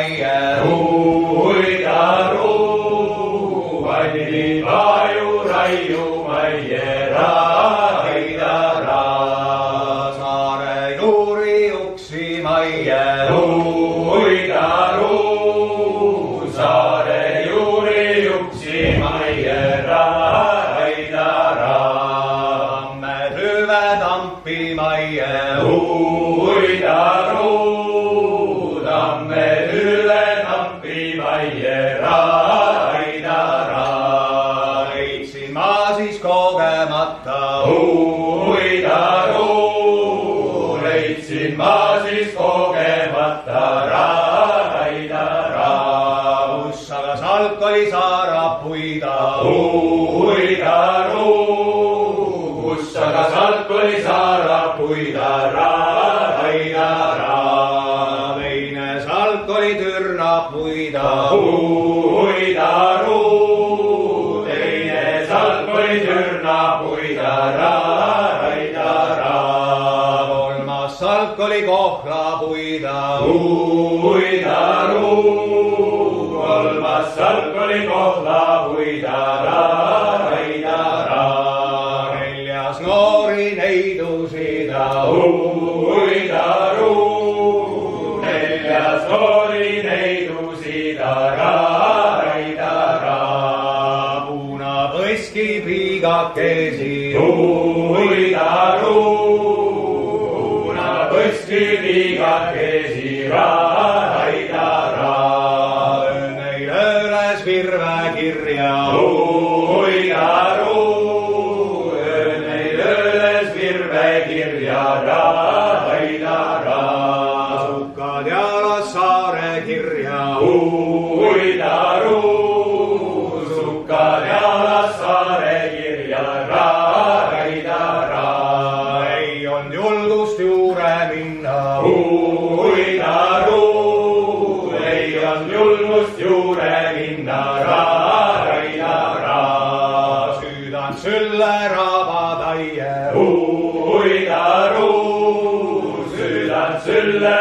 meie huidaru, vanni paju raiu meie raidara. Saare juuri uksi meie huidaru, saare juuri uksi meie raidara. Tamme tüve tampi meie huidaru, tamme tüve tampi meie raidara. Leidsin ma siis kogemata huidaru, leidsin ma siis kogemata raidara. Kus aga salk oli saarapuida huidaru, kus aga salk oli saarapuida raidara. Teine salk oli türnapuida huidaru, teine salk oli türnapuida raidara. Kolmas salk oli kohlapuida huidaru, kolmas salk oli kohlapuida raidara. Neljas noori neidusida huidaru, neljas noori neidusida raidara. Punapõski piigakesi huidaru, punapõski piigakesi raidara. Neil ööles virvekirja huidaru, neil ööles virvekirja raidara. Sukkad jalas saare kirja huidaru, sukkad jalas saare kirja raidara. Ei olnud julgust juure minna huidaru, ei olnud julgust juure minna raidara. Süüdan sülle rabataie huidaru, süüdan sülle